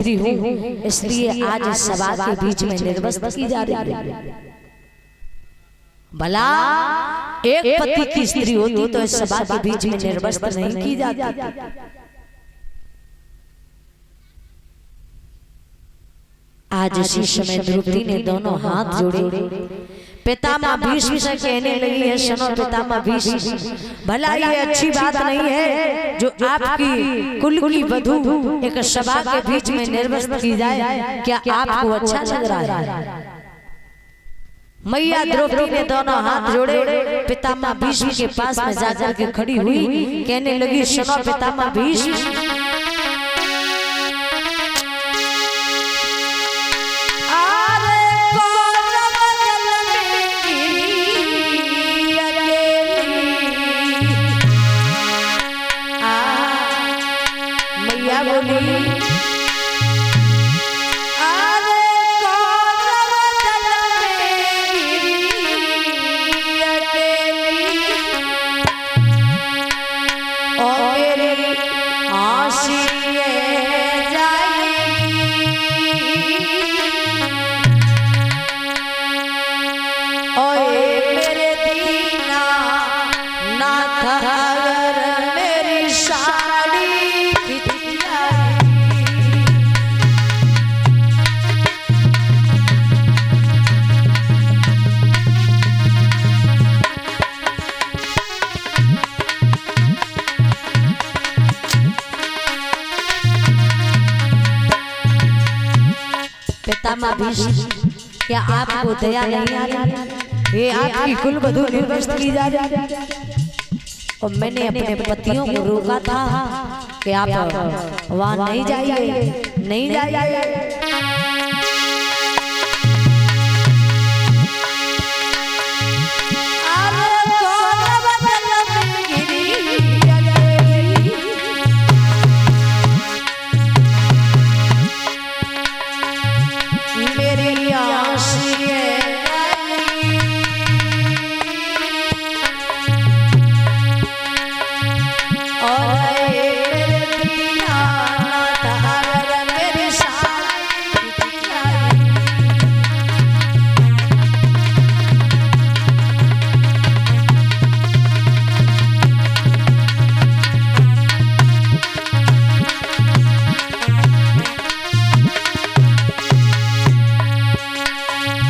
स्त्री हूँ, इसलिए आज इस सभा के बीच में निर्वस्त्र की जा रही है। भला एक पति की स्त्री होती तो इस सभा के बीच में निर्वस्त्र नहीं की जाती। आज इसी समय द्रौपदी ने दोनों हाथ जोड़े पितामह भीष्म से कहने लगी है, सुनो पितामह भीष्म, भला ये अच्छी बात नहीं है जो आपकी कुल की वधू एक सभा के बीच में निर्वस्त्र की जाए, क्या आपको अच्छा लग रहा है? मैया द्रौपदी ने दोनों हाथ जोड़े पितामह भीष्म के पास में जाकर के खड़ी हुई, कहने लगी, सुनो पितामह भीष्म, पितामह भीष्म, क्या आपको दया नहीं आ रही? ये आपकी कुल वधू निर्वस्त्र की जा रही है और मैंने अपने पतियों को रोका था कि आप वहां नहीं जाइए, नहीं जाइए।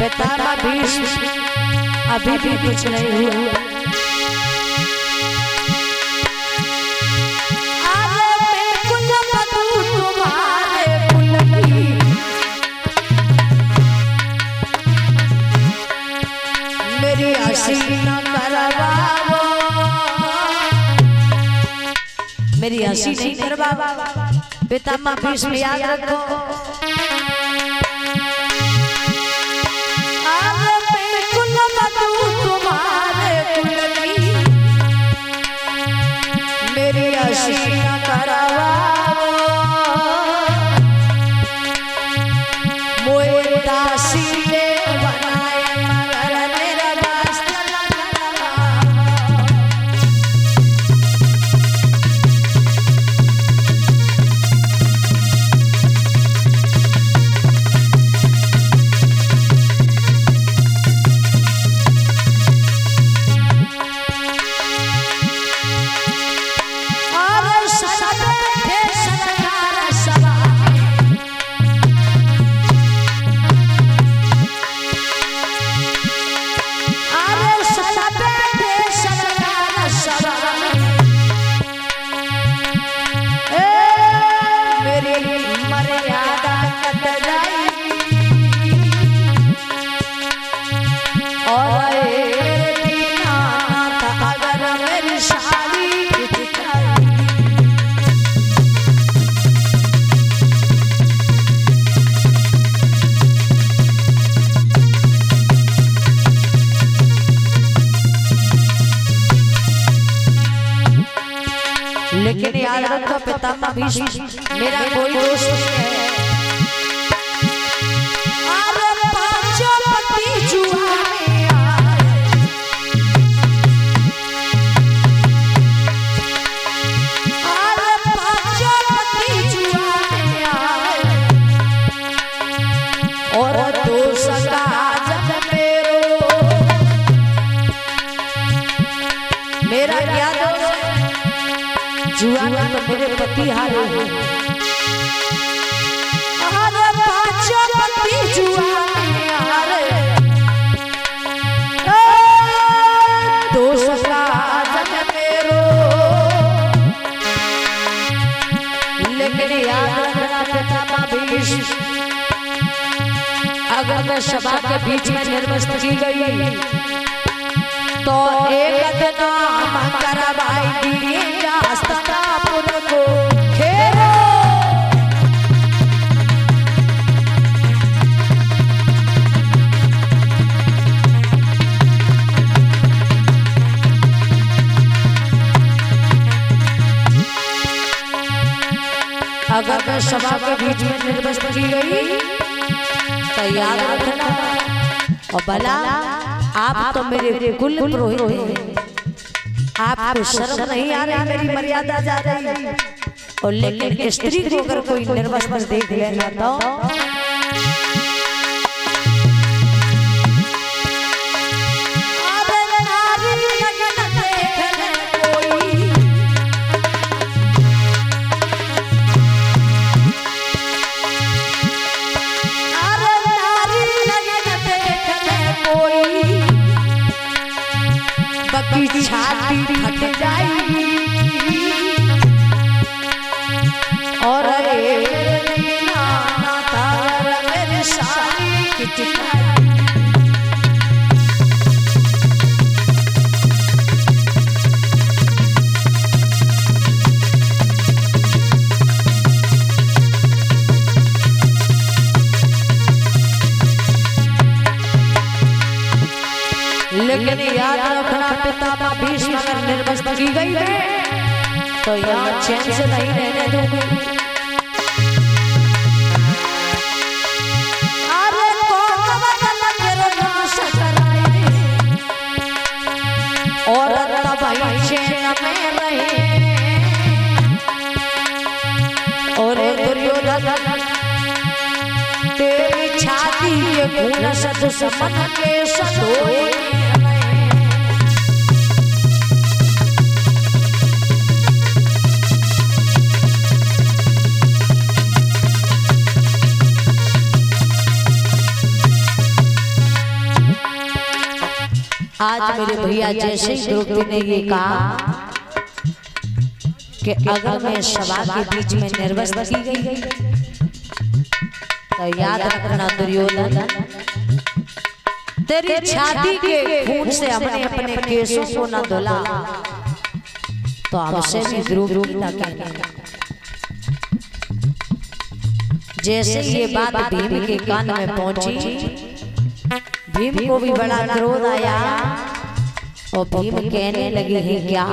पितामह भीष्म, अभी भी कुछ नहीं हुआ। मेरी हंसी न करवाओ, मेरी हंसी नहीं करवाओ। पितामह भीष्म याद रखो, मेरी हंसी न करवाओ, मोए दासी ने बनाए मगर मेरा वास्ता न करवाओ। लेकिन याद रखो पितामह भीष्म, मेरा कोई दोष नहीं है। अरे पांचों पति जुआ में आए, अरे पांचों पति जुआ में आए, जुआ में तो मेरे पति हारे अरे पांचों पति जुआ में हारे दोष का जग मेरो लेकिन याद रखना पिता भीष अगर मैं सभा के बीच में निर्वस्त की गई तो एक नाम करवाई दिएगा हस्तिनापुर को घेरो अगर मैं सभा के बीच में निर्वस्त की गई तो याद रखना और भला आप तो मेरे कुल पुरोहित हैं आपको शर्म नहीं आ रही मेरी मर्यादा जा रही और लेकिन स्त्री को अगर कोई निर्वस्त्र देख लेना तो की छाती फट जाएगी और मेरे सारी लेकिन याद रखना पिता भीष्म अगर निर्वस्त की गई तो यहाँ चैन से नहीं रहने दूंगी और तब चैन में रहे और दुर्योधन तेरी छाती के खून सदृश मन के सदोए आज मेरे भैया जैसे ही द्रौपदी ने ये कहा कि अगर मैं सभा के बीच में निर्वस्त की गई तो याद रखना दुर्योधन तेरी छाती के खून से अपने अपने केसों को न धुला तो हमसे भी द्रौपदी का कहना जैसे ये बात भीम के कान में पहुंची भीम को भी बड़ा क्रोध आया और भीम कहने लगे हैं क्या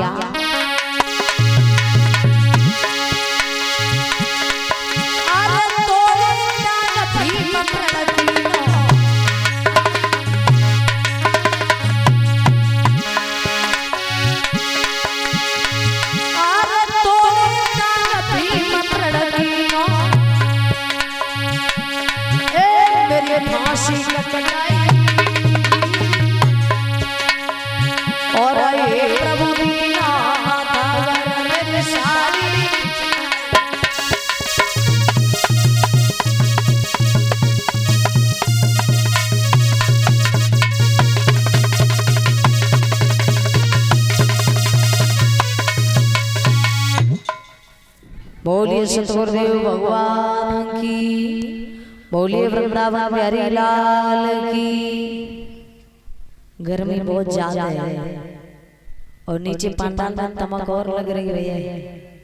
और ये प्रभु बोलिए सतगुरुदेव भगवान की बोलिए वृंदावन बिहारी लाल की। गर्मी बहुत ज्यादा है और नीचे पंडाल में तमक और लग रही है।